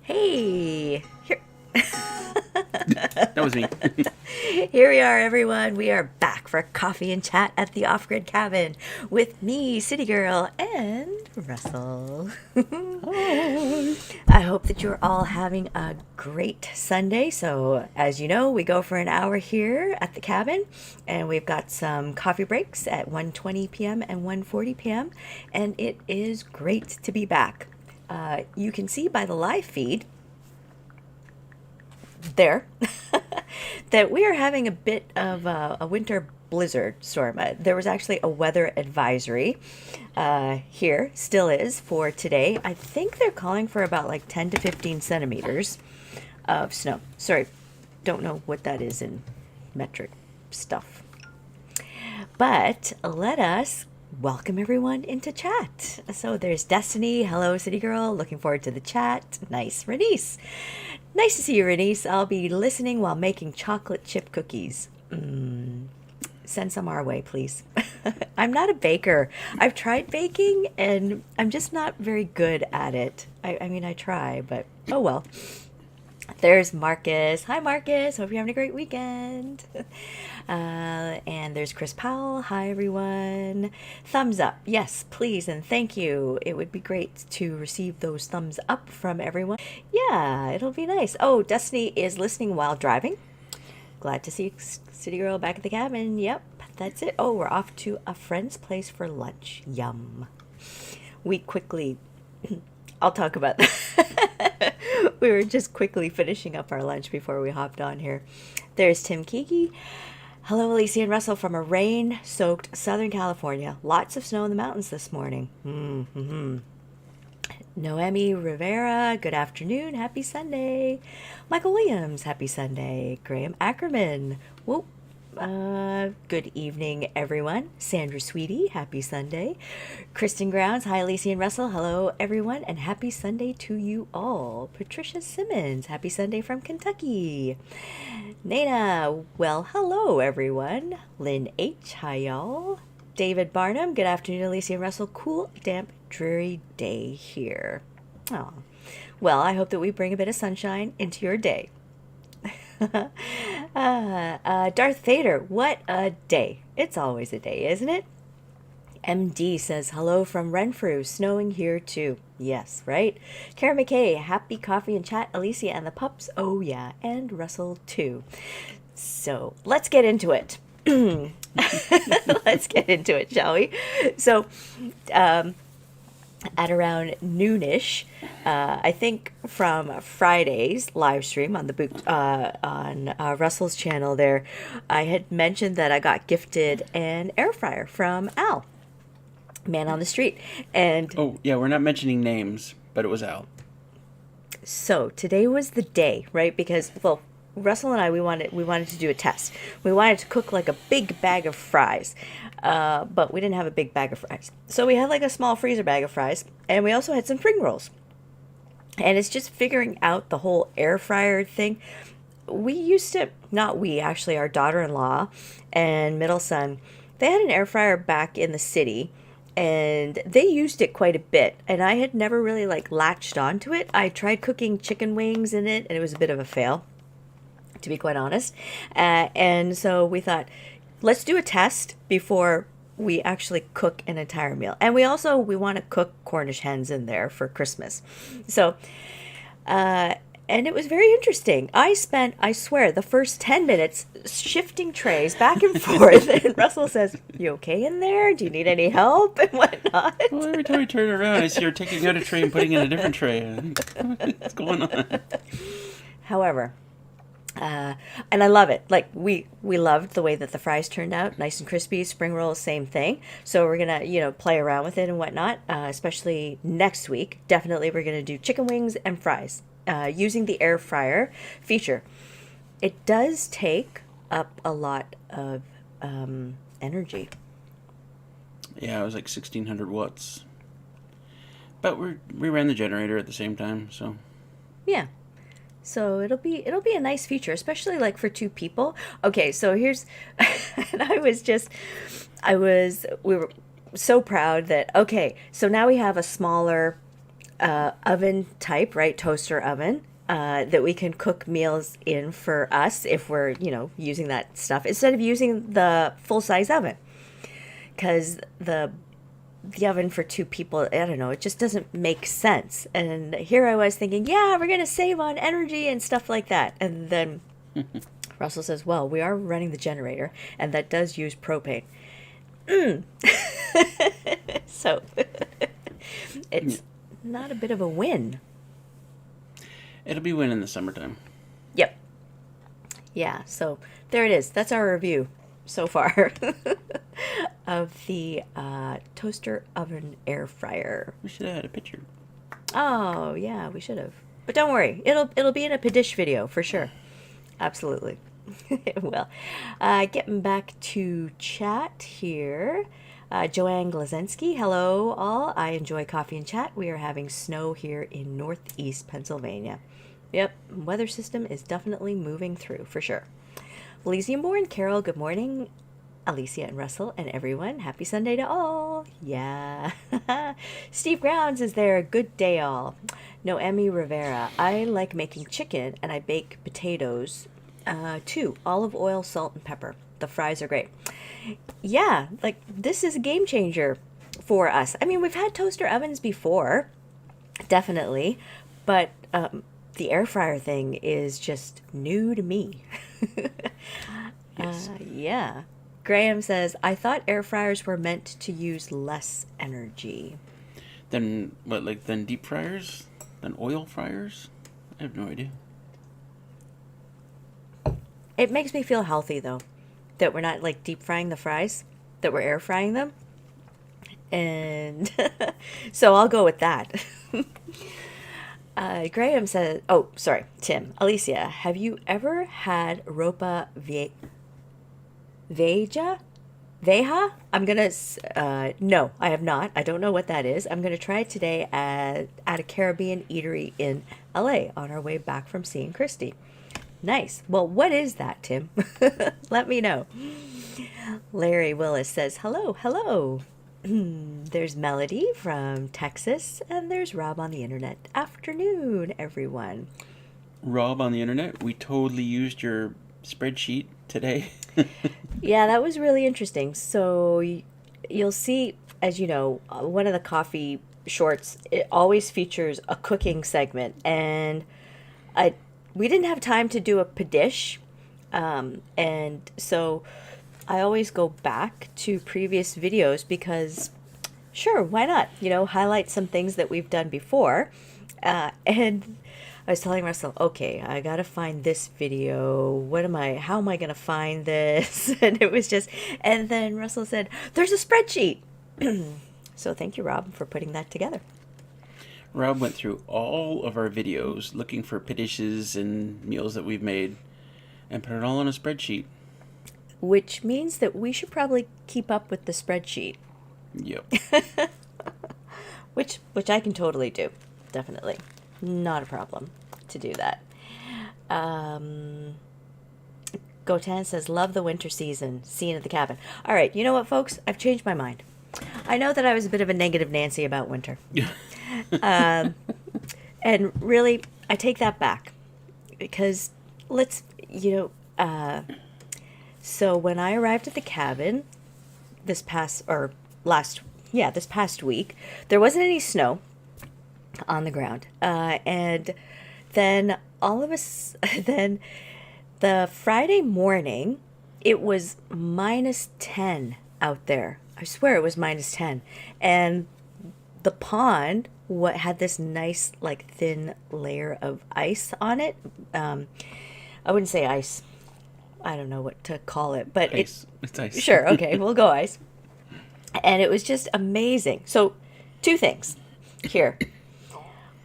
Hey, here, That was me. here we are, everyone. We are back for coffee and chat at the off-grid cabin with me, City Girl, and Russell. Hi. I hope that you're all having a great Sunday. So, as you know, we go for an hour here at the cabin, and we've got some coffee breaks at 1:20 p.m. and 1:40 p.m., and it is great to be back. You can see by the live feed there that we are having a bit of a winter blizzard storm. There was actually a weather advisory here, still is for today. I think they're calling for about like 10 to 15 centimeters of snow. Sorry, don't know what that is in metric stuff. But let us welcome everyone into chat. So there's Destiny. Hello, City Girl. Looking forward to the chat. Nice, Renice. Nice to see you, Renice. I'll be listening while making chocolate chip cookies. Send some our way, please. I'm not a baker. I've tried baking and I'm just not very good at it. I mean, I try, but oh well. There's Marcus. Hi, Marcus. Hope you're having a great weekend. And there's Chris Powell. Hi, everyone. Thumbs up. Yes, please, and thank you. It would be great to receive those thumbs up from everyone. Yeah, it'll be nice. Oh, Destiny is listening while driving. Glad to see City Girl back at the cabin. Yep, that's it. Oh, we're off to a friend's place for lunch. Yum. We quickly I'll talk about that. We were just quickly finishing up our lunch before we hopped on here. There's Tim Kiki. Hello, Alicia and Russell from a rain-soaked Southern California. Lots of snow in the mountains this morning. Noemi Rivera, good afternoon. Happy Sunday. Michael Williams, happy Sunday. Graham Ackerman, whoop. Good evening, everyone. Sandra Sweetie, happy Sunday. Kristen Grounds, hi, Alicia and Russell. Hello, everyone, and happy Sunday to you all. Patricia Simmons, happy Sunday from Kentucky. Nana, well, hello, everyone. Lynn H, hi, y'all. David Barnum, good afternoon, Alicia and Russell. Cool, damp, dreary day here. Oh, well, I hope that we bring a bit of sunshine into your day. Darth Vader, what a day. It's always a day, isn't it? MD says, hello from Renfrew, snowing here too. Yes, right? Kara McKay, happy coffee and chat. Alicia and the pups, oh yeah, and Russell too. So let's get into it. Let's get into it, shall we? So, at around noonish, I think from Friday's live stream on the boot on Russell's channel. There, I had mentioned that I got gifted an air fryer from Al, man on the street, and Oh, yeah, we're not mentioning names, but it was Al. so today was the day, right? Because well, Russell and I we wanted to do a test. We wanted to cook like a big bag of fries, but we didn't have a big bag of fries. So we had like a small freezer bag of fries, and we also had some spring rolls. And it's just figuring out the whole air fryer thing. We used to, not we, actually, our daughter-in-law and middle son, they had an air fryer back in the city and they used it quite a bit. And I had never really like latched onto it. I tried cooking chicken wings in it and it was a bit of a fail, to be quite honest. And so we thought, let's do a test before we actually cook an entire meal. And we want to cook Cornish hens in there for Christmas. So, and it was very interesting. I spent, I swear, the first 10 minutes shifting trays back and forth. And Russell says, you okay in there? Do you need any help? And whatnot. Well, every time I turn around, I see her taking out a tray and putting in a different tray. What's going on? However, and I love it. Like we loved the way that the fries turned out, nice and crispy. Spring rolls, same thing. So we're gonna play around with it and whatnot. Especially next week. Definitely, we're gonna do chicken wings and fries using the air fryer feature. It does take up a lot of energy. Yeah, it was like 1,600 watts. But we ran the generator at the same time, so. Yeah. So it'll be a nice feature, especially like for two people. Okay, so here's and we were so proud that okay, so now we have a smaller oven type, right? Toaster oven. That we can cook meals in for us if we're, using that stuff instead of using the full size oven. Because the oven for two people, I don't know, it just doesn't make sense. And here I was thinking, yeah, we're going to save on energy and stuff like that. And then Russell says, well, we are running the generator, and that does use propane. So it's not a bit of a win. It'll be win in the summertime. Yep. Yeah, so there it is. That's our review so far of the toaster oven air fryer. We should have had a picture. Oh, yeah, we should have. But don't worry. It'll be in a Padish video for sure. Absolutely. It will. Getting back to chat here. Joanne Glazensky, hello all. I enjoy coffee and chat. We are having snow here in northeast Pennsylvania. Yep, weather system is definitely moving through for sure. Elysium born Carol, good morning. Alicia and Russell and everyone, happy Sunday to all. Yeah. Steve Grounds is there. Good day all. Noemi Rivera, I like making chicken and I bake potatoes too. Olive oil, salt, and pepper. The fries are great. Yeah, like this is a game changer for us. I mean, we've had toaster ovens before, definitely, but the air fryer thing is just new to me. Yes. Yeah. Graham says, I thought air fryers were meant to use less energy. Then what? Like then deep fryers? Then oil fryers? I have no idea. It makes me feel healthy though, that we're not like deep frying the fries, that we're air frying them. And so I'll go with that. Graham says, oh, sorry, Tim. Alicia, have you ever had ropa veja? Veja? I'm going to, no, I have not. I don't know what that is. I'm going to try it today at a Caribbean eatery in LA on our way back from seeing Christy. Nice. Well, what is that, Tim? Let me know. Larry Willis says, hello, hello. There's Melody from Texas, and there's Rob on the internet. Afternoon, everyone. Rob on the internet, we totally used your spreadsheet today. Yeah, that was really interesting. So you'll see, as you know, one of the coffee shorts, it always features a cooking segment, and we didn't have time to do a padish, and so I always go back to previous videos because, sure, why not? Highlight some things that we've done before. And I was telling Russell, okay, I got to find this video. How am I going to find this? And it was and then Russell said, there's a spreadsheet. So thank you, Rob, for putting that together. Rob went through all of our videos looking for padishes and meals that we've made and put it all on a spreadsheet. Which means that we should probably keep up with the spreadsheet. Yep. Which I can totally do. Definitely. Not a problem to do that. Gotan says, love the winter season. Scene at the cabin. All right, you know what, folks? I've changed my mind. I know that I was a bit of a negative Nancy about winter. And really, I take that back. Because so when I arrived at the cabin this past week, there wasn't any snow on the ground. And then then the Friday morning, it was -10 out there. I swear it was -10. And the pond had this nice, like, thin layer of ice on it. I wouldn't say ice. I don't know what to call it, but Ice. It's ice. Sure, okay, we'll go ice. And it was just amazing. So, two things here.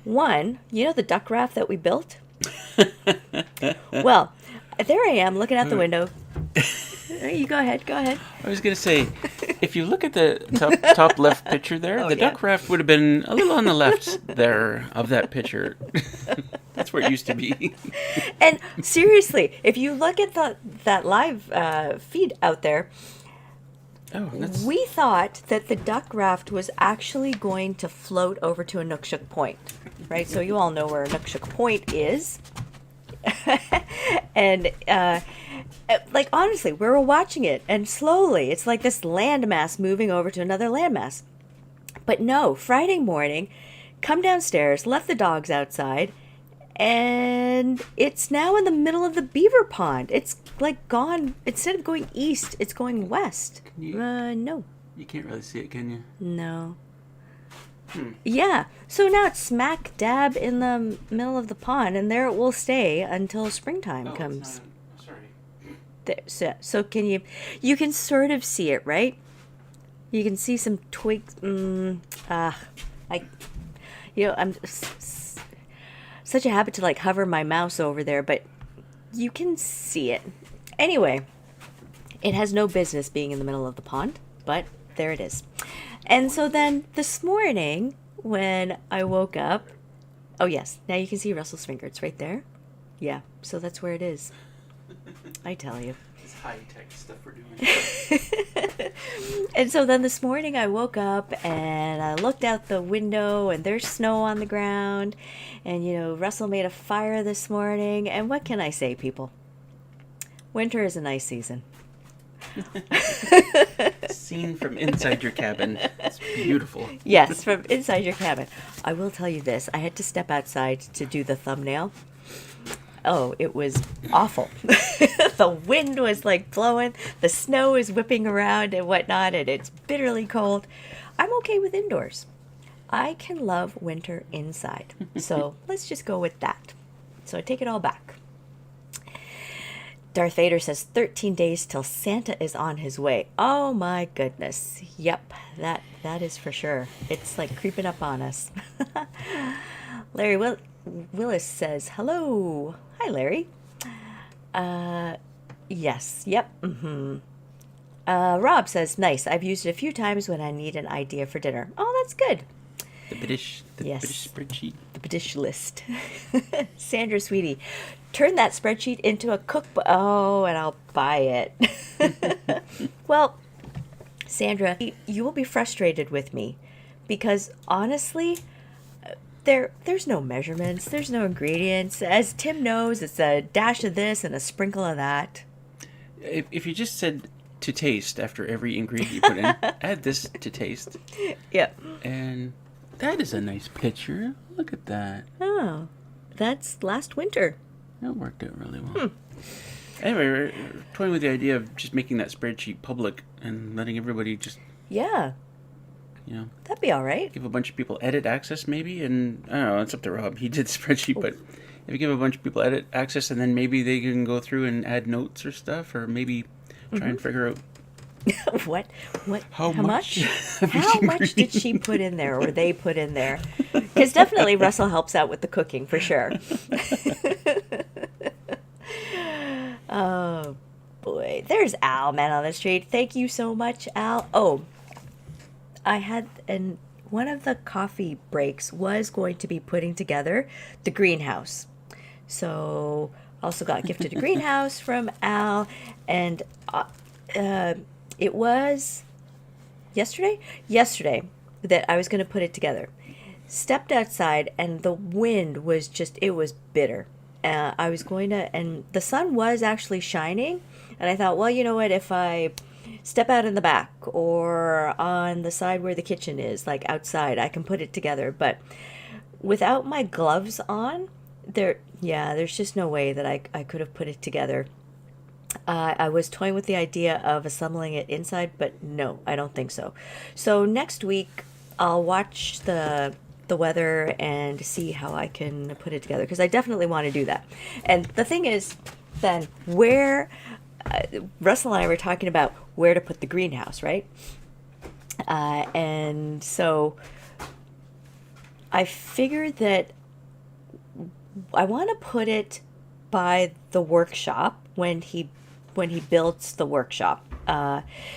One, the duck raft that we built? Well, there I am looking out the window. You go ahead. I was going to say, if you look at the top left picture there, the duck raft would have been a little on the left there of that picture. That's where it used to be. And seriously, if you look at that live feed out there, Oh, that's We thought that the duck raft was actually going to float over to Inukshuk Point, right? So you all know where Inukshuk Point is. And like honestly, we were watching it, and slowly it's like this landmass moving over to another landmass. But no, Friday morning, come downstairs, left the dogs outside, and it's now in the middle of the beaver pond. It's like gone. Instead of going east, it's going west. No. you can't really see it, can you? No. Yeah. So now it's smack dab in the middle of the pond, and there it will stay until springtime comes. Sorry. There, so can you can sort of see it, right? You can see some twigs. I, I'm such a habit to like hover my mouse over there, but you can see it. Anyway, it has no business being in the middle of the pond, but there it is. And so then this morning when I woke up, oh yes, now you can see Russell's finger. It's right there. Yeah, so that's where it is. I tell you. It's high-tech stuff we're doing. And so then this morning I woke up and I looked out the window and there's snow on the ground. And, Russell made a fire this morning. And what can I say, people? Winter is a nice season. Seen from inside your cabin. It's beautiful. Yes, from inside your cabin. I will tell you this. I had to step outside to do the thumbnail. Oh, it was awful. The wind was like blowing, the snow is whipping around and whatnot, and it's bitterly cold. I'm okay with indoors. I can love winter inside. So let's just go with that. So I take it all back. Darth Vader says 13 days till Santa is on his way. Oh my goodness. Yep, that is for sure. It's like creeping up on us. Larry Willis says, hello. Hi, Larry. Yes. Yep. Rob says, nice. I've used it a few times when I need an idea for dinner. Oh, that's good. The British Yes. spreadsheet. The British list. Sandra Sweetie, turn that spreadsheet into a cookbook. Oh, and I'll buy it. Well, Sandra, you will be frustrated with me because honestly, there's no measurements, there's no ingredients. As Tim knows, it's a dash of this and a sprinkle of that. If you just said to taste after every ingredient you put in, add this to taste. Yep. And that is a nice picture. Look at that. Oh, that's last winter. That worked out really well. Anyway, we're toying with the idea of just making that spreadsheet public and letting everybody just, Yeah, that'd be all right. give a bunch of people edit access maybe. And I don't know, it's up to Rob. He did the spreadsheet, but if you give a bunch of people edit access and then maybe they can go through and add notes or stuff, or maybe try and figure out What? how much? of each How much did she ingredient. put in there, or they put in there? Because definitely Russell helps out with the cooking for sure. Oh boy, there's Al, man on the street. Thank you so much, Al. Oh, I had one of the coffee breaks was going to be putting together the greenhouse. So also got gifted a greenhouse from Al, and it was yesterday that I was going to put it together. Stepped outside and the wind was it was bitter. I was going to, and the sun was actually shining, and I thought, well, you know what, if I step out in the back or on the side where the kitchen is, like outside, I can put it together. But without my gloves on, there's just no way that I could have put it together. I was toying with the idea of assembling it inside, but no, I don't think so. So next week, I'll watch the weather and see how I can put it together, because I definitely want to do that. And the thing is, then where Russell and I were talking about where to put the greenhouse, right? And so I figured that I want to put it by the workshop when he builds the workshop.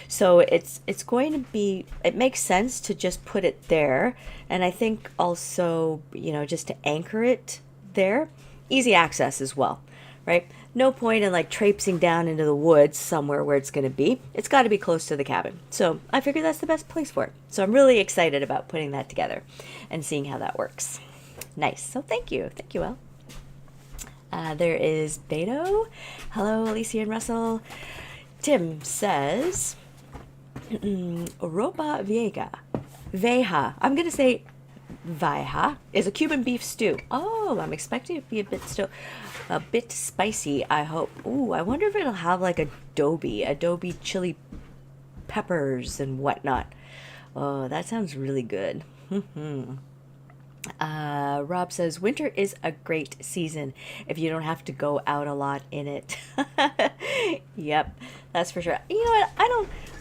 So it's going to be, it makes sense to just put it there. And I think also, just to anchor it there, easy access as well, right? no point in like traipsing down into the woods somewhere where it's going to be. It's got to be close to the cabin. So I figured that's the best place for it. So I'm really excited about putting that together and seeing how that works. Nice. So thank you. Thank you, Elle. There is Beto. Hello, Alicia and Russell. Tim says, Ropa Veja. I'm going to say Vieja is a Cuban beef stew. Oh, I'm expecting it to be a bit spicy, I hope. Ooh, I wonder if it'll have like adobe chili peppers and whatnot. Oh, that sounds really good. Rob says winter is a great season if you don't have to go out a lot in it. Yep, that's for sure. You know what? I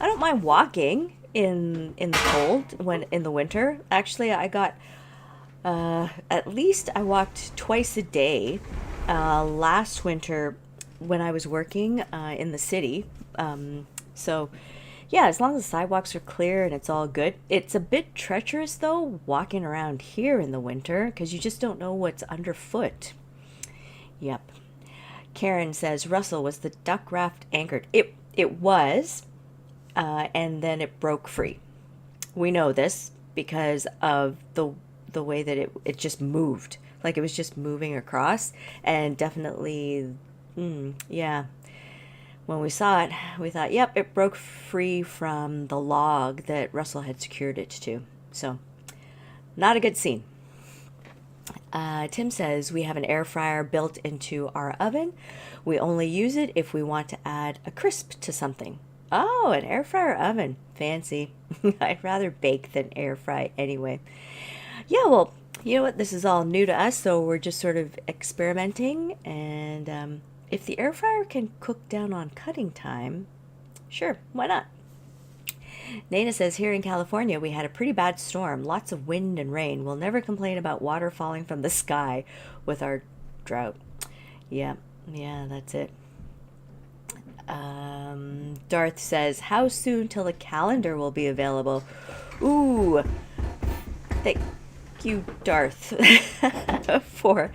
don't mind walking in the cold when in the winter. Actually, I got at least I walked twice a day last winter when I was working in the city. So yeah, as long as the sidewalks are clear and it's all good. It's a bit treacherous though, walking around here in the winter, because you just don't know what's underfoot. Yep. Karen says, Russell, was the duck raft anchored? It was, and then it broke free. We know this because of the way that it just moved. Like it was just moving across, and definitely, yeah. When we saw it, we thought, yep, it broke free from the log that Russell had secured it to. So, not a good scene. Tim says, we have an air fryer built into our oven. We only use it if we want to add a crisp to something. Oh, an air fryer oven. Fancy. I'd rather bake than air fry anyway. Yeah, well, you know what? This is all new to us, so we're just sort of experimenting, and if the air fryer can cook down on cutting time, sure, why not? Nana says, here in California, we had a pretty bad storm, lots of wind and rain. We'll never complain about water falling from the sky with our drought. Yeah, that's it. Darth says, how soon till the calendar will be available? Ooh, thank you, Darth, for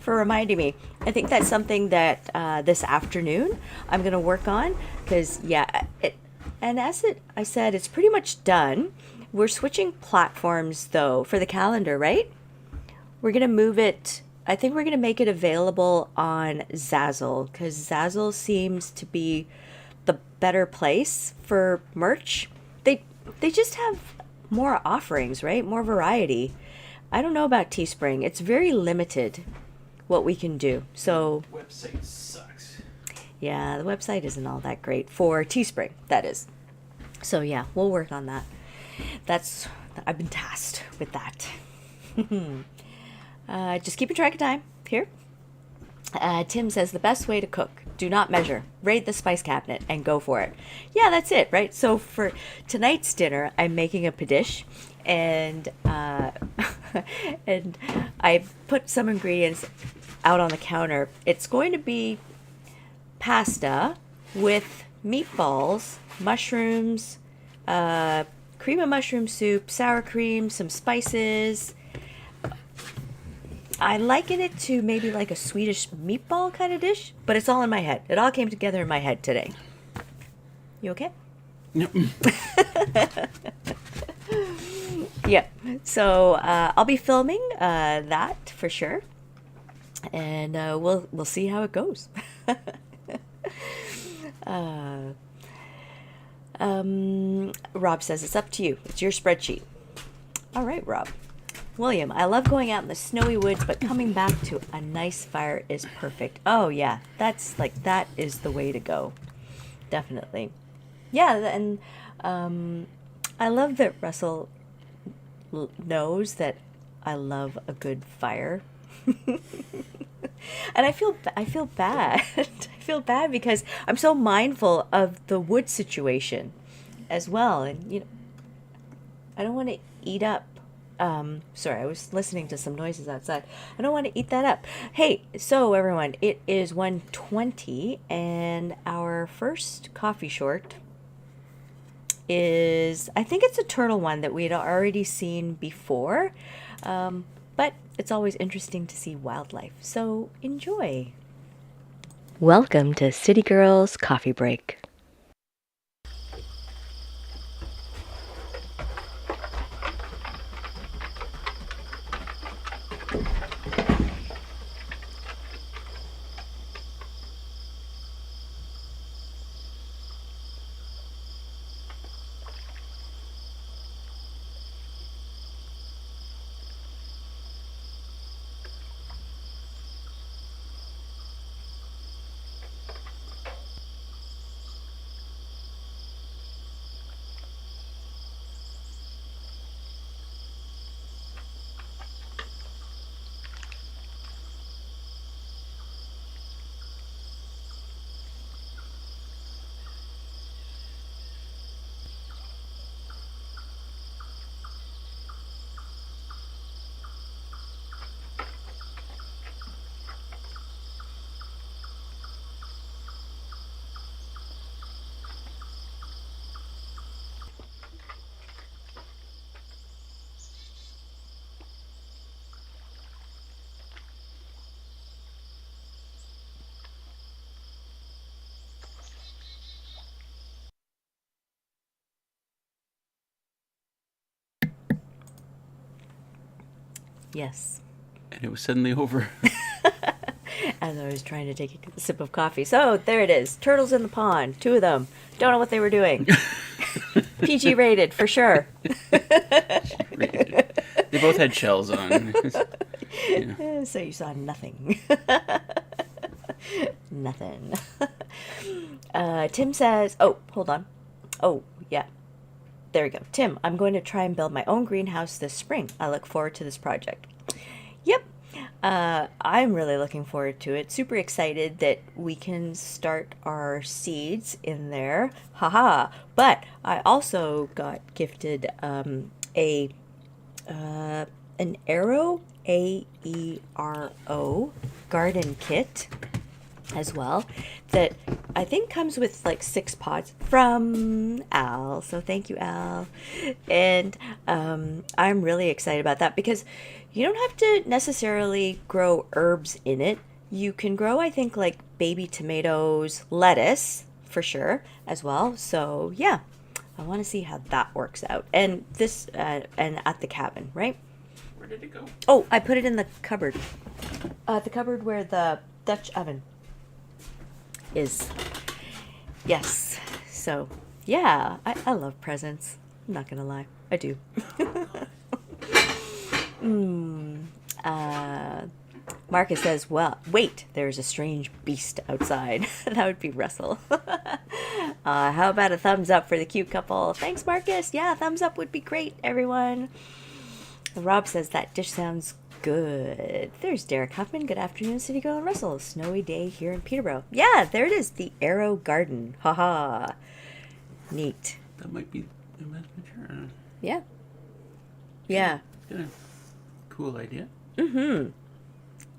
reminding me. I think that's something that this afternoon I'm going to work on, because I said, it's pretty much done. We're switching platforms though for the calendar, right? We're going to move it. I think we're going to make it available on Zazzle, because Zazzle seems to be the better place for merch. They just have more offerings, right? More variety. I don't know about Teespring. It's very limited what we can do. So The website sucks. yeah, the website isn't all that great for Teespring, that is. So yeah, we'll work on that. I've been tasked with that. Just keeping track of time here. Tim says, the best way to cook, do not measure, raid the spice cabinet and go for it. Yeah, that's it, right? So for tonight's dinner, I'm making a padish, and and I put some ingredients out on the counter. It's going to be pasta with meatballs, mushrooms, cream of mushroom soup, sour cream, some spices. I liken it to maybe like a Swedish meatball kind of dish, but it's all in my head. It all came together in my head today. You okay? Yep. Yep. So I'll be filming that for sure, and we'll see how it goes. Rob says, it's up to you. It's your spreadsheet. All right, Rob. William, I love going out in the snowy woods, but coming back to a nice fire is perfect. Oh yeah, that is the way to go. Definitely. Yeah, and I love that Russell knows that I love a good fire. And I feel bad. I feel bad because I'm so mindful of the wood situation as well, and I don't want to eat up. Sorry, I was listening to some noises outside. I don't want to eat that up. Hey, so everyone, it is 1:20, and our first coffee short is, I think it's a turtle one that we had already seen before, but it's always interesting to see wildlife. So enjoy. Welcome to City Girls Coffee Break. Yes. And it was suddenly over. As I was trying to take a sip of coffee. So, there it is. Turtles in the pond. 2 of them. Don't know what they were doing. PG rated, for sure. They both had shells on. Yeah. So you saw nothing. Nothing. Tim says, oh, hold on. Oh, yeah. There we go. Tim, I'm going to try and build my own greenhouse this spring. I look forward to this project. Yep. I'm really looking forward to it. Super excited that we can start our seeds in there. Haha. But I also got gifted a an Aero, AERO garden kit as well, that I think comes with like 6 pots from Al. So thank you, Al. And I'm really excited about that because you don't have to necessarily grow herbs in it. You can grow, I think, like baby tomatoes, lettuce for sure as well. So yeah, I want to see how that works out. And this and at the cabin, right? Where did it go? Oh, I put it in the cupboard. The cupboard where the Dutch oven is. Yes. So, yeah, I love presents. I'm not gonna lie. I do. Marcus says, well, wait, there's a strange beast outside. That would be Russell. How about a thumbs up for the cute couple? Thanks, Marcus. Yeah, thumbs up would be great, everyone. Rob says that dish sounds good. There's Derek Huffman. Good afternoon, City Girl and Russell. Snowy day here in Peterborough. Yeah, there it is. The Arrow Garden. Haha. Neat. That might be the best picture. Yeah. Yeah. Good. Cool idea. Mm-hmm.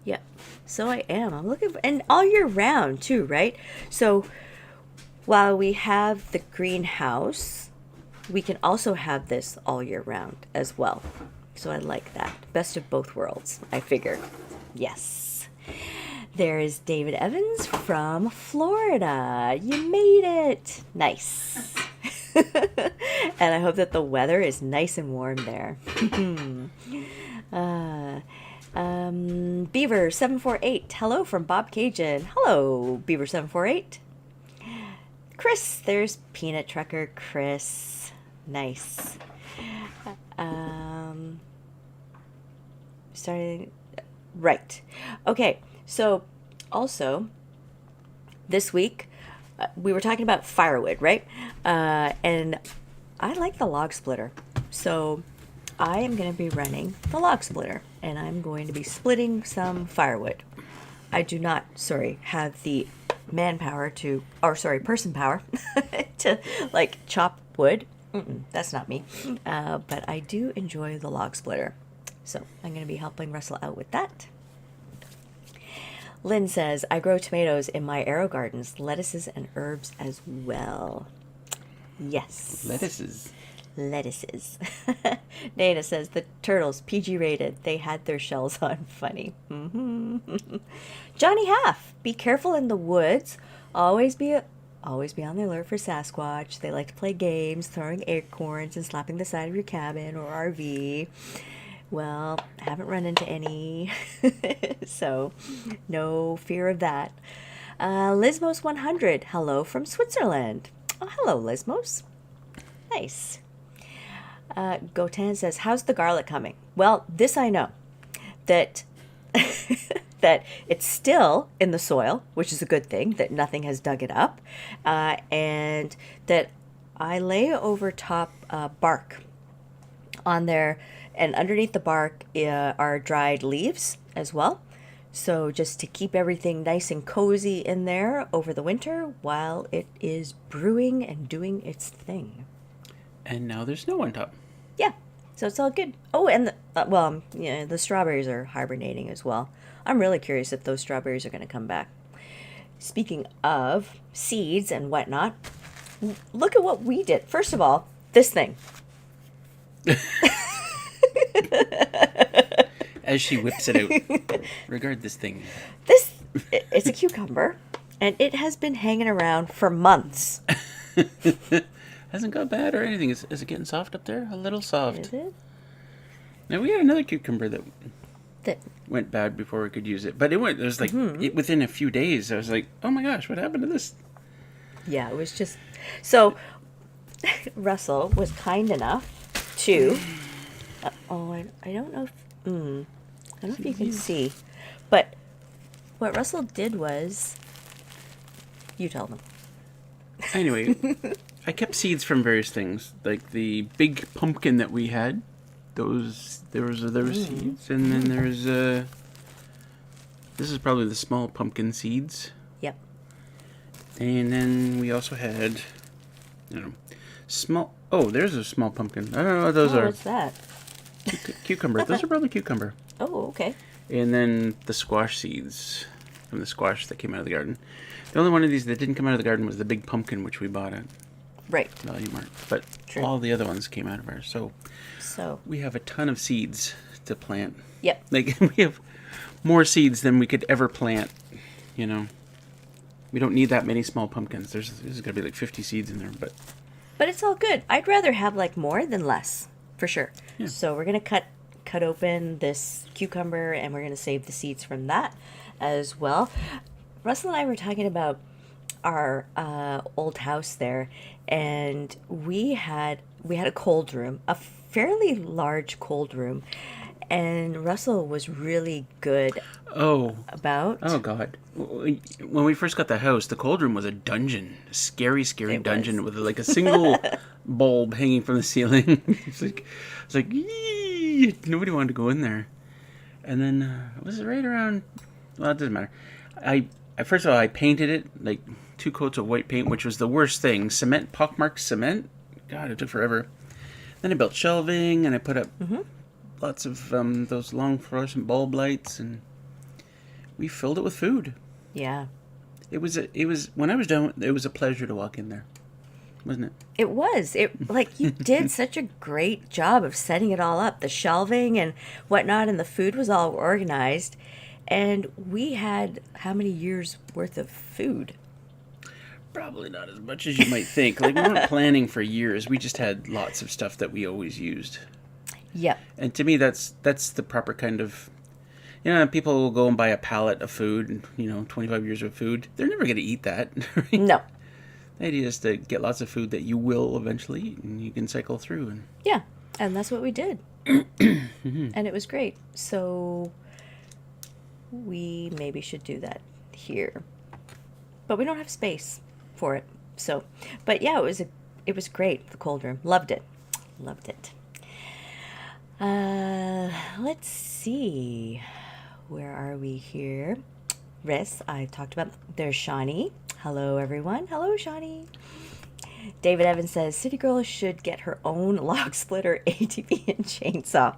Yeah. So I am. I'm looking for, and all year round too, right? So while we have the greenhouse, we can also have this all year round as well. So I like that. Best of both worlds, I figure. Yes. There is David Evans from Florida. You made it. Nice. And I hope that the weather is nice and warm there. Beaver748. Hello from Bob Cajun. Hello, Beaver748. Chris, there's Peanut Trucker Chris. Nice. Starting right. Okay, so also this week we were talking about firewood, right? And I like the log splitter, so I am going to be running the log splitter, and I'm going to be splitting some firewood. I do not, have the manpower to, person power to like chop wood. That's not me. But I do enjoy the log splitter. So I'm going to be helping Russell out with that. Lynn says, I grow tomatoes in my Arrow gardens, lettuces and herbs as well. Yes. Lettuces. lettuces. Dana says the turtles, PG rated. They had their shells on. Funny. Johnny Half, be careful in the woods. Always be on the alert for Sasquatch. They like to play games, throwing acorns and slapping the side of your cabin or RV. Well, I haven't run into any, so no fear of that. Lismos 100, hello from Switzerland. Oh, hello, Lismos. Nice. Gotan says, how's the garlic coming? Well, this I know, that that it's still in the soil, which is a good thing, that nothing has dug it up, and that I lay over top bark on there, and underneath the bark are dried leaves as well. So just to keep everything nice and cozy in there over the winter while it is brewing and doing its thing. And now there's snow on top. Yeah, so it's all good. Oh, and the strawberries are hibernating as well. I'm really curious if those strawberries are going to come back. Speaking of seeds and whatnot, look at what we did. First of all, this thing. As she whips it out. Regard this thing. It's a cucumber, and it has been hanging around for months. Hasn't got bad or anything. Is it getting soft up there? A little soft. Is it? Now, we had another cucumber that went bad before we could use it. But it was like, within a few days, I was like, oh my gosh, what happened to this? Yeah, it was just... So, Russell was kind enough to... I don't know if... I don't know if you can see. But what Russell did was... You tell them. Anyway, I kept seeds from various things. Like the big pumpkin that we had. There were seeds. And then there's... this is probably the small pumpkin seeds. Yep. And then we also had... I don't know. Small... Oh, there's a small pumpkin. I don't know what those are. What's that? Cucumber. Those are probably cucumber. Oh, okay. And then the squash seeds from the squash that came out of the garden. The only one of these that didn't come out of the garden was the big pumpkin, which we bought at Value Mart. But True. all the other ones came out of ours. So we have a ton of seeds to plant. Yep. Like, we have more seeds than we could ever plant, you know. We don't need that many small pumpkins. There's got to be like 50 seeds in there, But it's all good. I'd rather have like more than less, for sure. Yeah. So we're going to cut open this cucumber, and we're going to save the seeds from that as well. Russell and I were talking about our old house there, and we had a cold room, a fairly large cold room, and Russell was really good about... Oh, God. When we first got the house, the cold room was a dungeon. A scary dungeon with like a single bulb hanging from the ceiling. It's like, yee! Nobody wanted to go in there. And then, was it right around... Well, it doesn't matter. First of all, I painted it, like 2 coats of white paint, which was the worst thing. Cement, pockmarked cement. God, it took forever. Then I built shelving, and I put up lots of those long fluorescent bulb lights, and we filled it with food. Yeah. It was when I was done, it was a pleasure to walk in there, wasn't it? It was. Like, you did such a great job of setting it all up, the shelving and whatnot, and the food was all organized. And we had how many years worth of food? Probably not as much as you might think. Like, we weren't planning for years. We just had lots of stuff that we always used. Yep. And to me, that's the proper kind of... You know, people will go and buy a pallet of food, 25 years of food. They're never going to eat that. Right? No. The idea is to get lots of food that you will eventually eat, and you can cycle through. Yeah, and that's what we did. And it was great. So we maybe should do that here. But we don't have space for it. So, but yeah, it was great, the cold room. Loved it. Let's see. Where are we here? Riss, I talked about. There's Shawnee. Hello, everyone. Hello, Shawnee. David Evans says, City Girl should get her own log splitter, ATV, and chainsaw.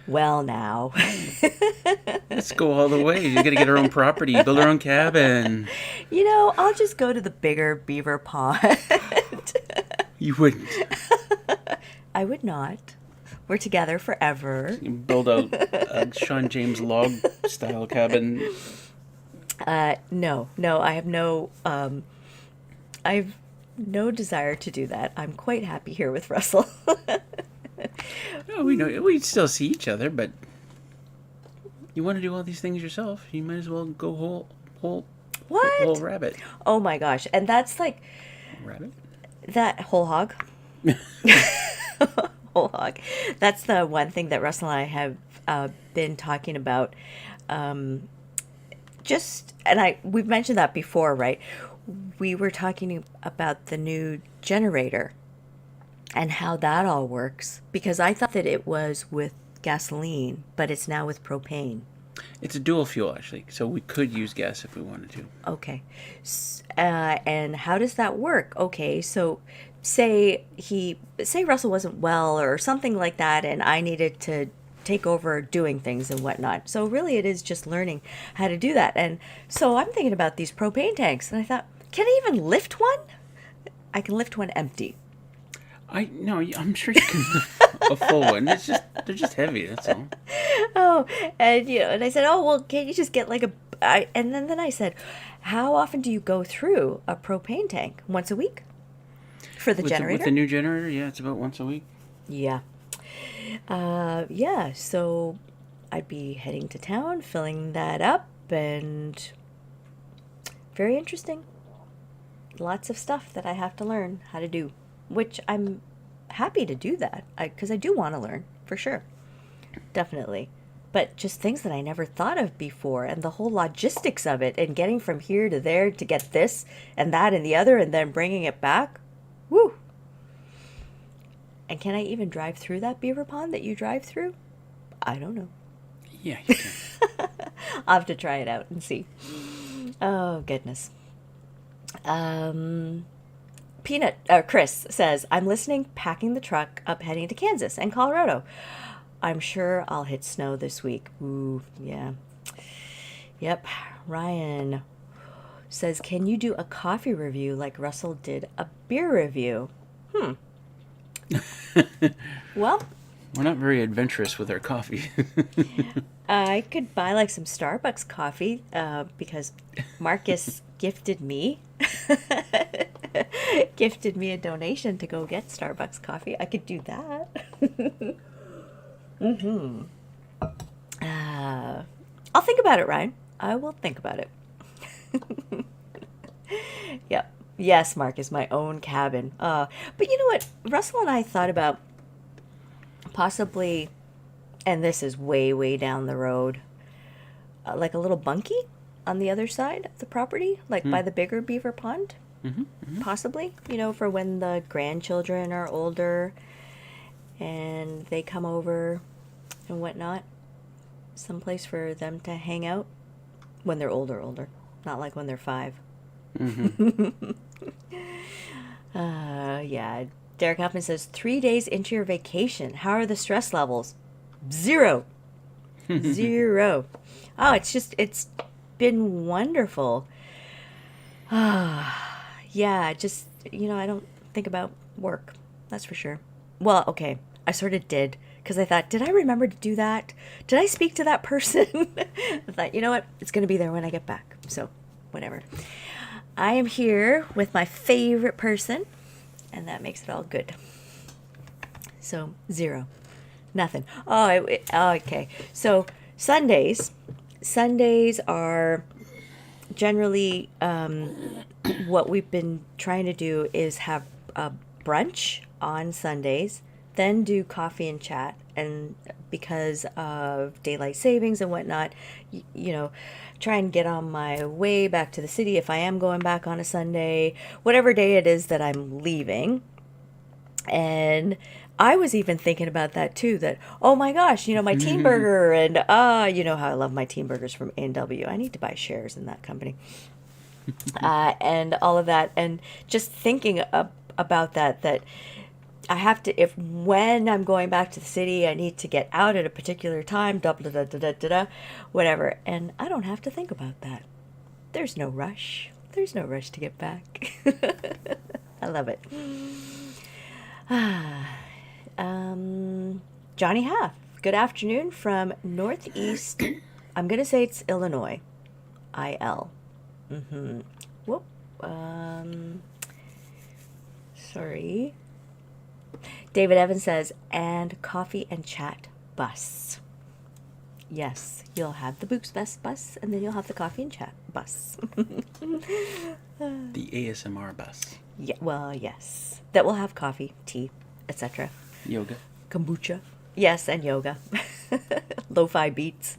Well, now. Let's go all the way. You got to get her own property, build her own cabin. I'll just go to the bigger beaver pond. You wouldn't. I would not. We're together forever. You build a Sean James log style cabin. No, I have no desire to do that. I'm quite happy here with Russell. No, we know we still see each other, but you want to do all these things yourself. You might as well go whole What? rabbit. Oh my gosh. And that's like Rabbit? that whole hog. Whole hog. That's the one thing that Russell and I have been talking about. We've mentioned that before, right? We were talking about the new generator and how that all works, because I thought that it was with gasoline, but it's now with propane. It's a dual fuel, actually, so we could use gas if we wanted to. Okay. And how does that work? Okay, so say Russell wasn't well or something like that, and I needed to take over doing things and whatnot. So really it is just learning how to do that. And so I'm thinking about these propane tanks, and I thought, can I even lift one? I can lift one empty. No, I'm sure you can lift a full one. They're just heavy. That's all. Oh, and I said, oh, well, can't you just get like and then I said, how often do you go through a propane tank? Once a week? For the generator? With the new generator, yeah, it's about once a week. Yeah. Yeah, so I'd be heading to town, filling that up, and very interesting. Lots of stuff that I have to learn how to do, which I'm happy to do that, because I do want to learn, for sure. Definitely. But just things that I never thought of before, and the whole logistics of it, and getting from here to there to get this and that and the other, and then bringing it back. Woo! And can I even drive through that beaver pond that you drive through? I don't know. Yeah, you can. I'll have to try it out and see. Oh, goodness. Chris says, I'm listening, packing the truck up, heading to Kansas and Colorado. I'm sure I'll hit snow this week. Ooh, yeah. Yep. Ryan says, can you do a coffee review like Russell did a beer review? Well, we're not very adventurous with our coffee. I could buy like some Starbucks coffee because Marcus gifted me a donation to go get Starbucks coffee. I could do that. I'll think about it, Ryan. I will think about it. Yep. Yes, Marcus, my own cabin. But you know what? Russell and I thought about possibly, and this is way, way down the road, like a little bunkie on the other side of the property, like by the bigger beaver pond. Possibly, for when the grandchildren are older and they come over and whatnot. Someplace for them to hang out when they're older. Not like when they're 5. Yeah. Derek Huffman says, 3 days into your vacation, how are the stress levels? 0. 0. Oh, it's been wonderful. Yeah, just, I don't think about work. That's for sure. Well, okay, I sort of did, because I thought, did I remember to do that? Did I speak to that person? I thought, you know what? It's going to be there when I get back. So, whatever. I am here with my favorite person, and that makes it all good. So, 0. Nothing. Oh, okay. So, Sundays are generally what we've been trying to do is have a brunch on Sundays, then do coffee and chat. And because of daylight savings and whatnot, try and get on my way back to the city if I am going back on a Sunday, whatever day it is that I'm leaving. And I was even thinking about that too, that, oh my gosh, my Teen Burger, and you know how I love my Teen Burgers from A&W. I need to buy shares in that company. And all of that, and just thinking about that I have to, when I'm going back to the city, I need to get out at a particular time, whatever, and I don't have to think about that. There's no rush. There's no rush to get back. I love it. Johnny Half. Good afternoon from Northeast. I'm going to say it's Illinois. IL. Whoop. Sorry. David Evans says, and coffee and chat bus. Yes, you'll have the Books Best bus, and then you'll have the coffee and chat bus. The ASMR bus. Yeah, well, yes. That will have coffee, tea, etc. Yoga. Kombucha. Yes, and yoga. Lo-fi beats.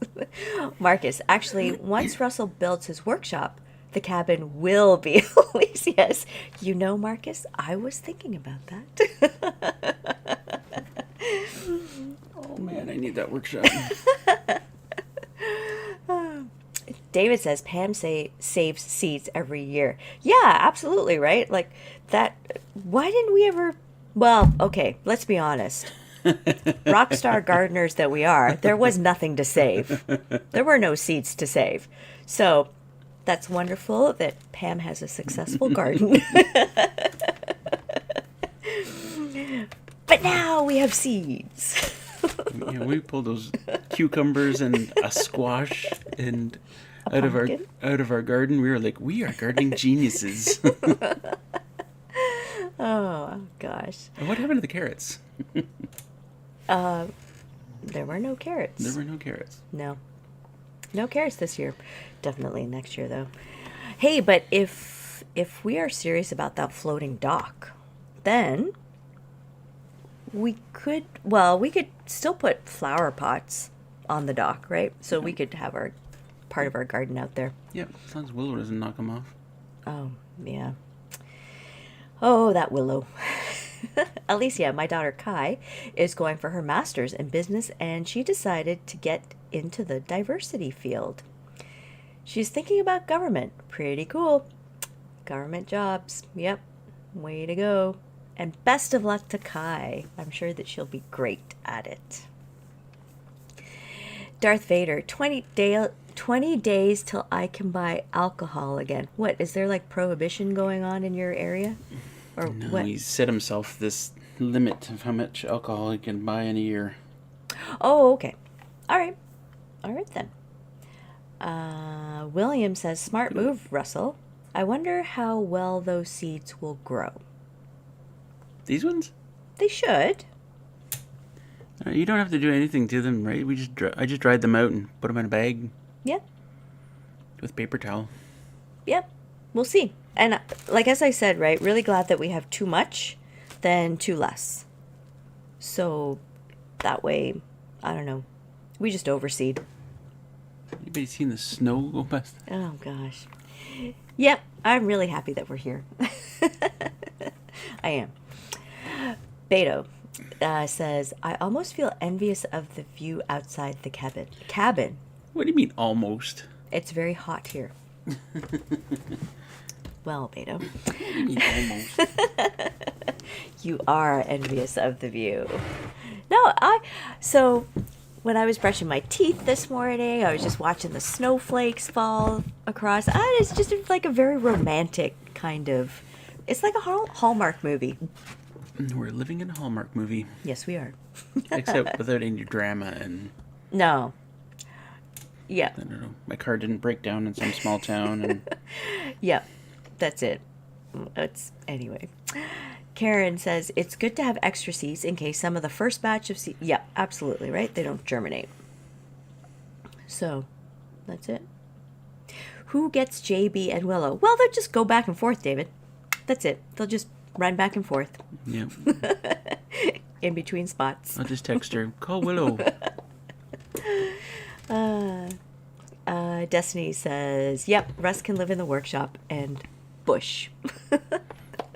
Marcus, actually, once Russell builds his workshop, the cabin will be Elise. Yes. You know, Marcus, I was thinking about that. Oh, man, I need that workshop. David says Pam saves seeds every year. Yeah, absolutely, right? Like that. Why didn't we ever? Well, okay, let's be honest. Rockstar gardeners that we are, there was nothing to save. There were no seeds to save. So that's wonderful that Pam has a successful garden. But now we have seeds. Yeah, we pulled those cucumbers and a squash and out of our garden. We were like, we are gardening geniuses. Oh gosh. And what happened to the carrots? There were no carrots. There were no carrots. No. No carrots this year. Definitely next year though. Hey, but if we are serious about that floating dock, then we could still put flower pots on the dock, right? So we could have our part of our garden out there. Yep, as long as Willow doesn't knock them off. Oh, yeah. Oh, that Willow. Alicia, my daughter Kai, is going for her master's in business, and she decided to get into the diversity field. She's thinking about government. Pretty cool. Government jobs. Yep. Way to go. And best of luck to Kai. I'm sure that she'll be great at it. Darth Vader, 20 days till I can buy alcohol again. What, is there like prohibition going on in your area? Or no, what? He set himself this limit of how much alcohol he can buy in a year. Oh, okay. All right. All right then. William says, smart move, Russell. I wonder how well those seeds will grow. These ones? They should. You don't have to do anything to them, right? I just dried them out and put them in a bag. Yeah. With paper towel. Yeah. We'll see. And like as I said, right, really glad that we have too much than too less. So that way, I don't know, we just overseed. Anybody seen the snow go past? Oh gosh. Yep, I'm really happy that we're here. I am. Beto says, I almost feel envious of the view outside the cabin. What do you mean, almost? It's very hot here. Well, Beto. What do you mean, almost? You are envious of the view. No, so when I was brushing my teeth this morning, I was just watching the snowflakes fall across. It's just like a very romantic kind of, it's like a Hallmark movie. We're living in a Hallmark movie. Yes, we are. Except without any drama and... No. Yeah. I don't know. My car didn't break down in some small town. And... Yeah, that's it. Anyway. Karen says, it's good to have extra seeds in case some of the first batch of seeds... Yeah, absolutely, right? They don't germinate. So, that's it. Who gets JB and Willow? Well, they'll just go back and forth, David. That's it. They'll just run back and forth. Yeah. In between spots. I'll just text her, call Willow. Destiny says, yep, Russ can live in the workshop and bush.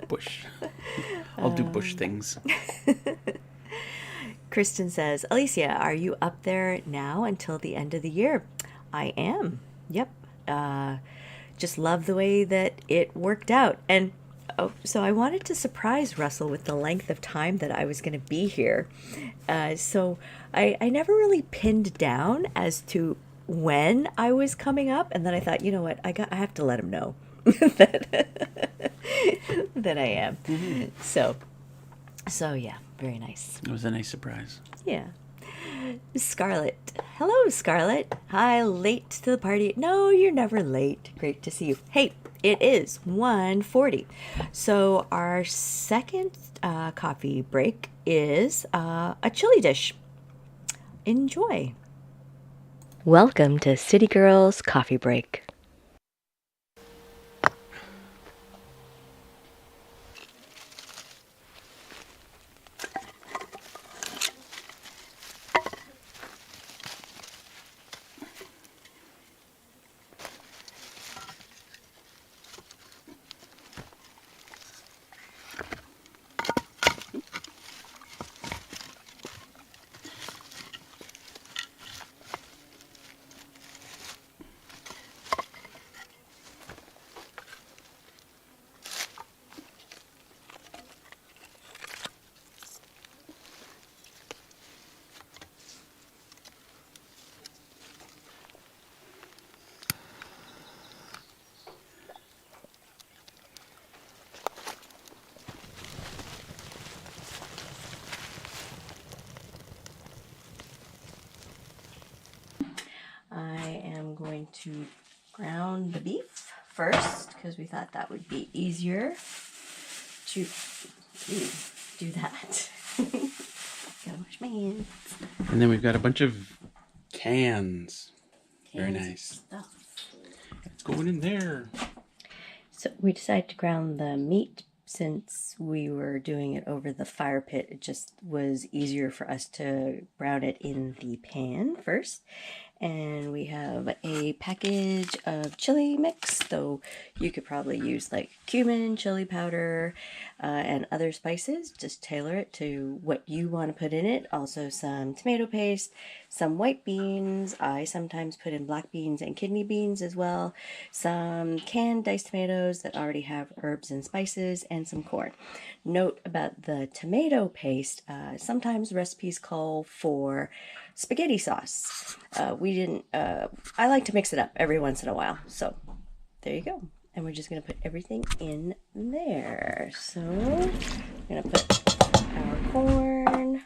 Bush. I'll do bush things. Kristen says, Alicia, are you up there now until the end of the year? I am. Yep. Just love the way that it worked out. And so I wanted to surprise Russell with the length of time that I was going to be here. So I never really pinned down as to when I was coming up. And then I thought, you know what, I have to let him know that I am. Mm-hmm. So yeah, Very nice. It was a nice surprise. Yeah. Scarlett. Hello, Scarlett. Hi, late to the party. No, you're never late. Great to see you. Hey, it is 1:40. So our second coffee break is a chili dish. Enjoy. Welcome to City Girls Coffee Break. I am going to ground the beef first because we thought that would be easier to do that. Gotta wash my hands. And then we've got a bunch of cans. Very nice. Stuff. It's going in there. So we decided to ground the meat since we were doing it over the fire pit. It just was easier for us to brown it in the pan first. And we have a package of chili mix, though you could probably use like cumin, chili powder, and other spices. Just tailor it to what you want to put in it. Also some tomato paste, some white beans. I sometimes put in black beans and kidney beans as well. Some canned diced tomatoes that already have herbs and spices, and some corn. Note about the tomato paste, sometimes recipes call for spaghetti sauce. We didn't, I like to mix it up every once in a while. So there you go. And we're just going to put everything in there. So we're going to put our corn,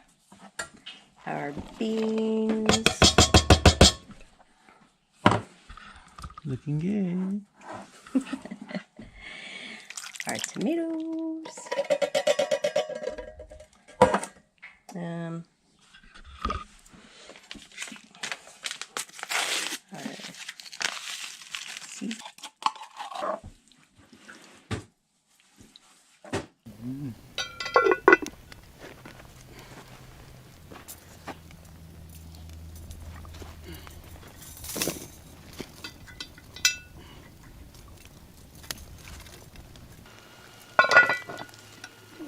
our beans. Looking good. Our tomatoes.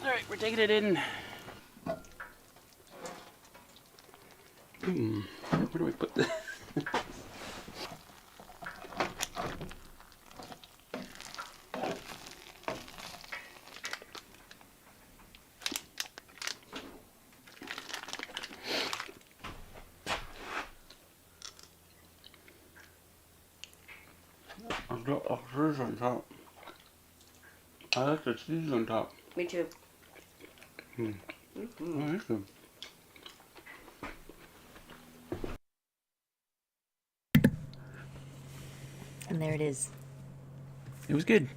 All right, we're taking it in. Where do we put this? I've got a cheese on top. I like the cheese on top. Me too. Oh, that's good. And there it is. It was good.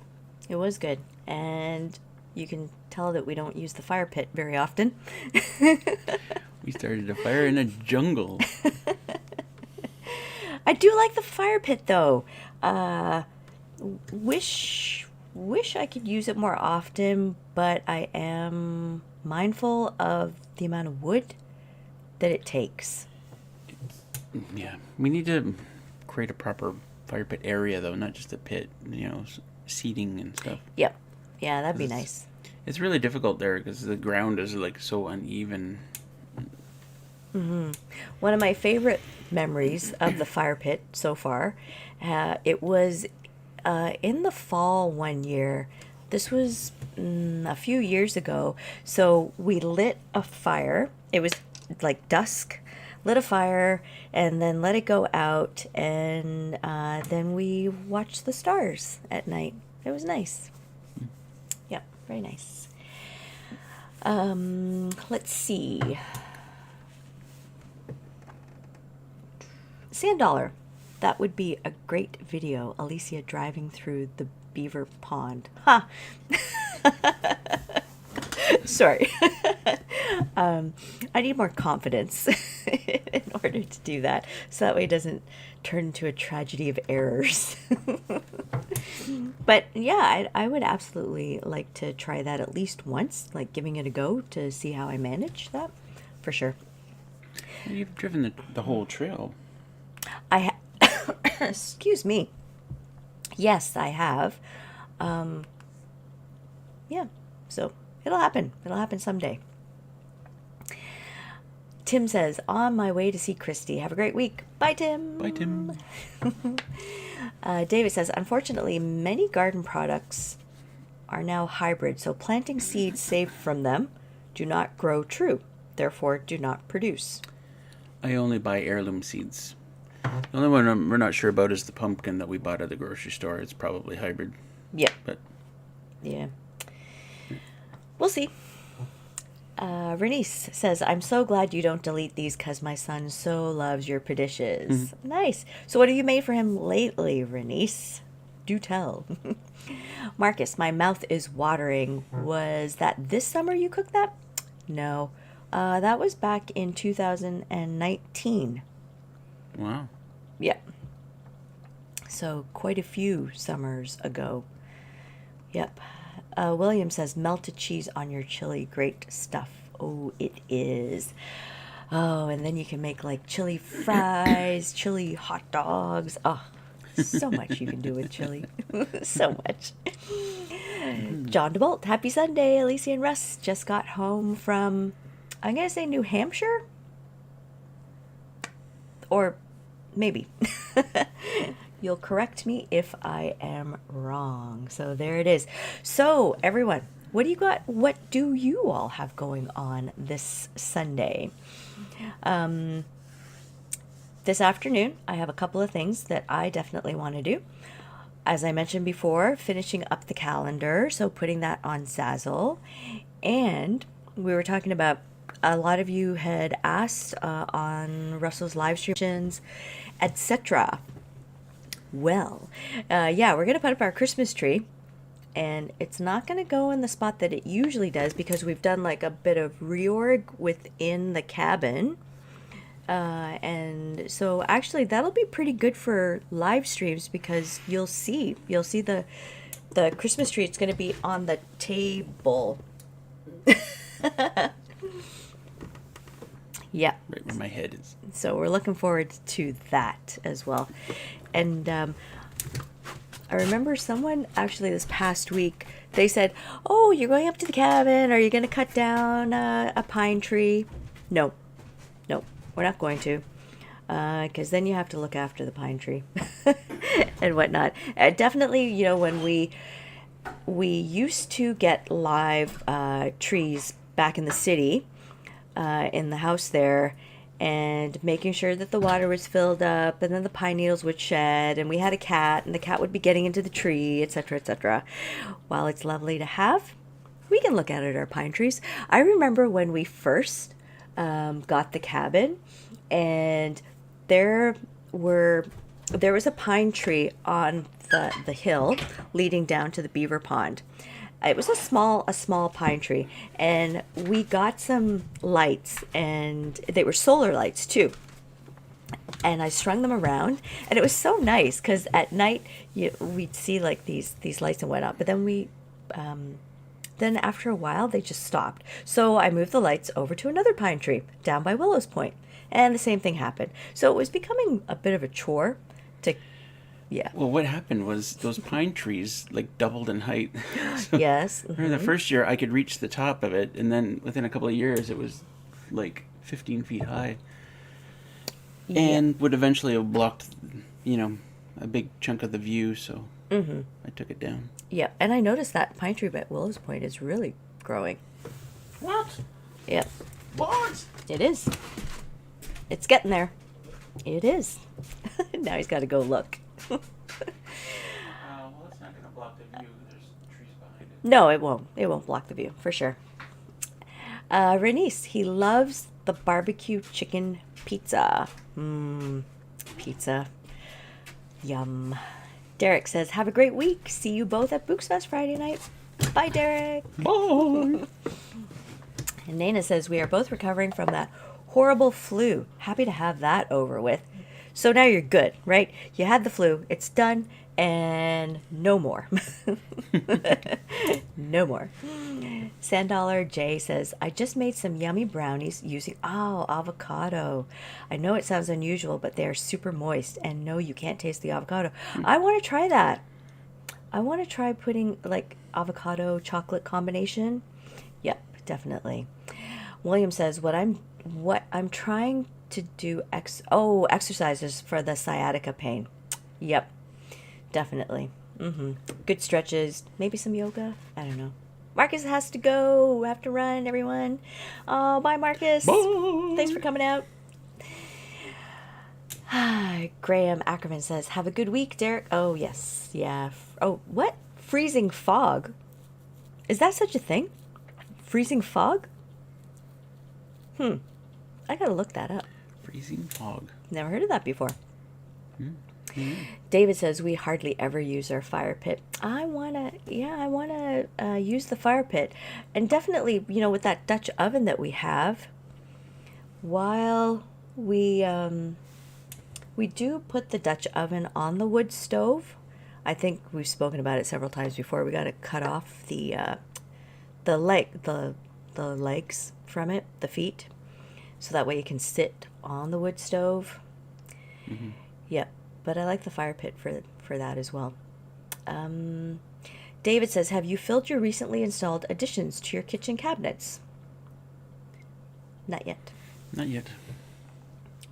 It was good. And you can tell that we don't use the fire pit very often. We started a fire in a jungle. I do like the fire pit though. Wish I could use it more often, but I am mindful of the amount of wood that it takes. Yeah, we need to create a proper fire pit area though, not just a pit, seating and stuff. Yep. Yeah, that'd be nice. It's really difficult there because the ground is like so uneven. Mm-hmm. One of my favorite memories of the fire pit so far, it was in the fall one year. This was a few years ago. So we lit a fire. It was like dusk. Lit a fire and then let it go out, and then we watched the stars at night. It was nice. Yeah, very nice. Let's see. Sand Dollar. That would be a great video. Alicia driving through the beaver pond. Ha! Sorry. I need more confidence in order to do that, so that way it doesn't turn into a tragedy of errors. But yeah, I would absolutely like to try that at least once, like giving it a go to see how I manage that, for sure. You've driven the whole trail. Excuse me. Yes, I have. Yeah, so it'll happen. It'll happen someday. Tim says, on my way to see Christy. Have a great week. Bye, Tim. Bye, Tim. David says, unfortunately, many garden products are now hybrid, so planting seeds saved from them do not grow true, therefore do not produce. I only buy heirloom seeds. The only one we're not sure about is the pumpkin that we bought at the grocery store. It's probably hybrid. Yeah. But yeah. We'll see. Renice says, I'm so glad you don't delete these because my son so loves your pedishes. Mm-hmm. Nice. So what have you made for him lately, Renice? Do tell. Marcus, my mouth is watering. Was that this summer you cooked that? No. That was back in 2019. Wow. Yeah. So quite a few summers ago. Yep. William says, melted cheese on your chili. Great stuff. Oh, it is. Oh, and then you can make like chili fries, chili hot dogs. Oh, so much you can do with chili. So much. John DeBolt, happy Sunday. Alicia and Russ just got home from, I'm going to say New Hampshire? Or maybe. You'll correct me if I am wrong. So there it is. So everyone, what do you got? What do you all have going on this Sunday? This afternoon, I have a couple of things that I definitely want to do. As I mentioned before, finishing up the calendar, so putting that on Zazzle. And we were talking about, a lot of you had asked on Russell's live streams, etc. Well, yeah, we're going to put up our Christmas tree, and it's not going to go in the spot that it usually does because we've done like a bit of reorg within the cabin. And so actually that'll be pretty good for live streams because you'll see the Christmas tree. It's going to be on the table. Yeah. Right where my head is. So we're looking forward to that as well. And I remember someone actually this past week, they said, oh, you're going up to the cabin. Are you going to cut down a pine tree? No, we're not going to. Because then you have to look after the pine tree and whatnot. Definitely, when we used to get live trees back in the city, in the house there, and making sure that the water was filled up, and then the pine needles would shed, and we had a cat, and the cat would be getting into the tree, etc., etc. While it's lovely to have, we can look at our pine trees. I remember when we first got the cabin, and there was a pine tree on the hill leading down to the beaver pond. It was a small pine tree, and we got some lights, and they were solar lights too. And I strung them around, and it was so nice because at night we'd see like these lights and whatnot. But then then after a while they just stopped. So I moved the lights over to another pine tree down by Willow's Point, and the same thing happened. So it was becoming a bit of a chore to. Yeah. Well, what happened was those pine trees like doubled in height. So yes. Mm-hmm. The first year I could reach the top of it, and then within a couple of years it was like 15 feet high. Yeah. And would eventually have blocked, a big chunk of the view, so I took it down. Yeah, and I noticed that pine tree at Willow's Point is really growing. What? Yep. What? It is. It's getting there. It is. Now he's got to go look. Well, it's not going to block the view. There's trees behind it. No, it won't. It won't block the view, for sure. Renice, he loves the barbecue chicken pizza. Pizza. Yum. Derek says, have a great week. See you both at Books Fest Friday night. Bye, Derek. Bye. And Nana says, we are both recovering from that horrible flu. Happy to have that over with. So now you're good, right? You had the flu. It's done. And no more. No more. Sandollar J says, I just made some yummy brownies using, avocado. I know it sounds unusual, but they are super moist. And no, you can't taste the avocado. I want to try that. I want to try putting like avocado chocolate combination. Yep, definitely. William says, what I'm trying to do exercises for the sciatica pain. Yep, definitely. Good stretches, maybe some yoga. I don't know. Marcus has to go. Have to run, everyone. Oh, bye, Marcus. Bye. Thanks for coming out. Graham Ackerman says, have a good week, Derek. Oh, yes. Yeah. Oh, what? Freezing fog? Is that such a thing? Freezing fog? I gotta look that up. Freezing fog. Never heard of that before. David says, we hardly ever use our fire pit. I wanna use the fire pit. And definitely, with that Dutch oven that we have, while we do put the Dutch oven on the wood stove. I think we've spoken about it several times before. We got to cut off the legs from it, the feet, so that way you can sit on the wood stove. Yep, but I like the fire pit for that as well. David says, have you filled your recently installed additions to your kitchen cabinets? Not yet. Not yet.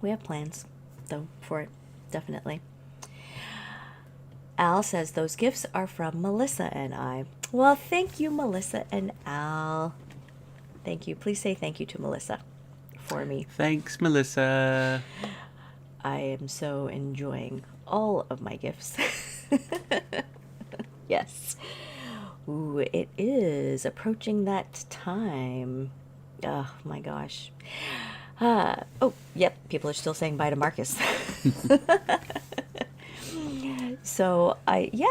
We have plans, though, for it, definitely. Al says, those gifts are from Melissa and I. Well, thank you, Melissa and Al. Thank you. Please say thank you to Melissa for me. Thanks, Melissa. I am so enjoying all of my gifts. Yes. Ooh, it is approaching that time. Oh, my gosh. Yep, people are still saying bye to Marcus. So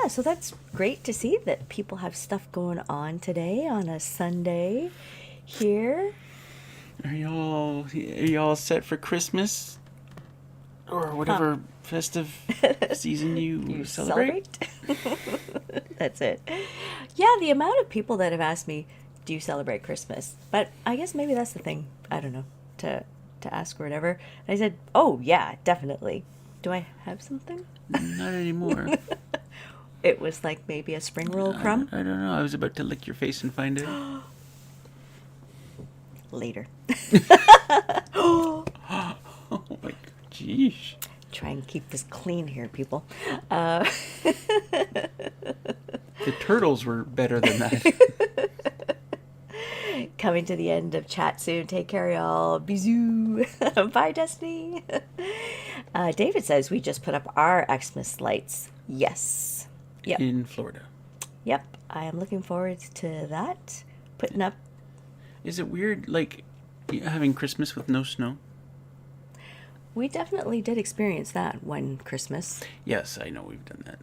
so that's great to see that people have stuff going on today on a Sunday here. Are y'all set for Christmas? Or whatever festive season you celebrate? That's it. Yeah, the amount of people that have asked me, do you celebrate Christmas? But I guess maybe that's the thing, I don't know, to ask or whatever. And I said, oh, yeah, definitely. Do I have something? Not anymore. It was like maybe a spring roll crumb? I don't know. I was about to lick your face and find it. Later. Oh my god. Jeez. Try and keep this clean here, people. The turtles were better than that. Coming to the end of chat soon. Take care, y'all. Bisous. Bye, Destiny. David says we just put up our Xmas lights. Yes. Yep. In Florida. Yep. I am looking forward to that. Putting up. Is it weird, like, having Christmas with no snow? We definitely did experience that one Christmas. Yes, I know we've done that.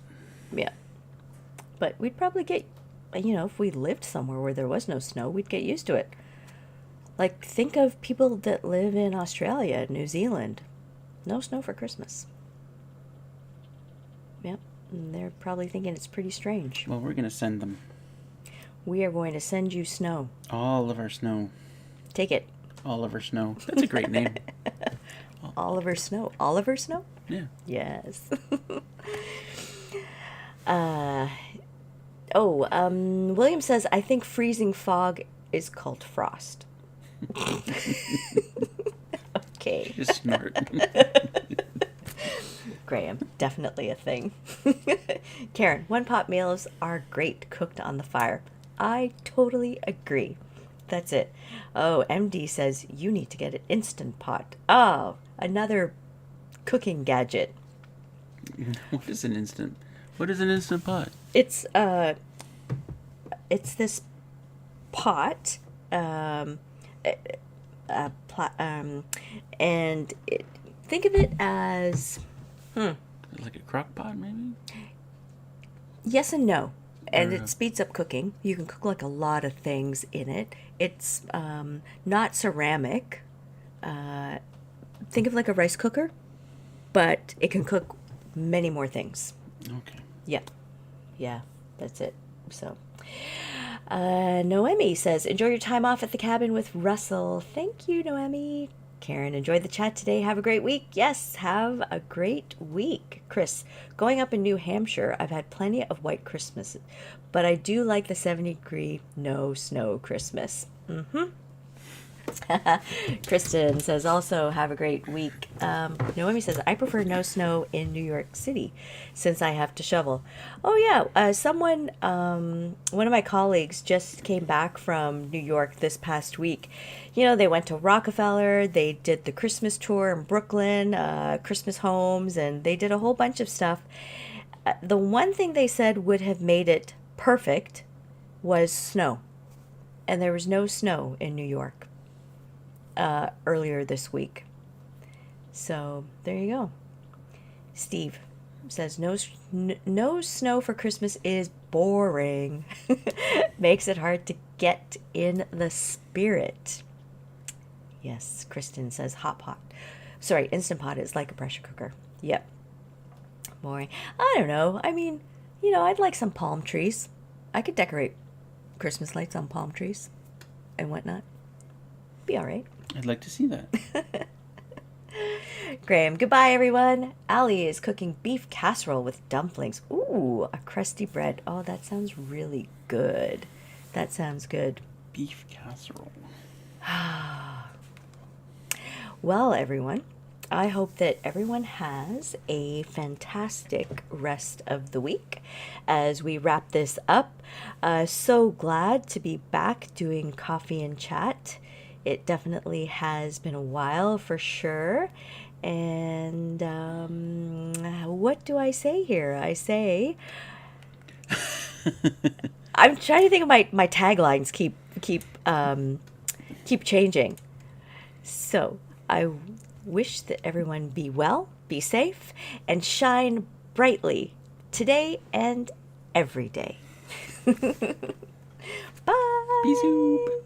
Yeah. But we'd probably get, if we lived somewhere where there was no snow, we'd get used to it. Like, think of people that live in Australia, New Zealand. No snow for Christmas. Yep. And they're probably thinking it's pretty strange. Well, we're going to send them. We are going to send you snow. All of our snow. Take it. Oliver Snow. That's a great name. Oliver Snow. Oliver Snow? Yeah. Yes. William says, I think freezing fog is called frost. Okay. Just snort. Graham, definitely a thing. Karen, one-pot meals are great cooked on the fire. I totally agree. That's it. Oh, MD says you need to get an Instant Pot. Oh, another cooking gadget. What is an Instant Pot? It's this pot and think of it as Like a crock pot, maybe? yes and no. And Or, it speeds up cooking. You can cook like a lot of things in it. It's not ceramic. Think of like a rice cooker, but it can cook many more things. okay. Yeah. Yeah, that's it. So, Noemi says, enjoy your time off at the cabin with Russell. Thank you, Noemi. Karen, enjoy the chat today. Have a great week. Yes, have a great week. Chris, going up in New Hampshire, I've had plenty of white Christmases, but I do like the 70-degree no snow Christmas. Kristen says also have a great week. Noemi says I prefer no snow in New York City since I have to shovel. Oh yeah, one of my colleagues just came back from New York this past week. You know, they went to Rockefeller, they did the Christmas tour in Brooklyn, Christmas homes, and they did a whole bunch of stuff. The one thing they said would have made it perfect was snow, and there was no snow in New York earlier this week. So there you go. Steve says no snow for Christmas is boring. Makes it hard to get in the spirit. Yes, Kristen says hot pot. Sorry, Instant Pot is like a pressure cooker. Yep. Boring. I don't know. I mean, I'd like some palm trees. I could decorate Christmas lights on palm trees and whatnot. Be all right. I'd like to see that. Graham, goodbye, everyone. Allie is cooking beef casserole with dumplings. Ooh, a crusty bread. Oh, that sounds really good. That sounds good. Beef casserole. Well, everyone, I hope that everyone has a fantastic rest of the week as we wrap this up. So glad to be back doing coffee and chat. It definitely has been a while for sure. And what do I say here? I say, I'm trying to think of my taglines. Keep changing. So I wish that everyone be well, be safe, and shine brightly today and every day. Bye. Peace soup.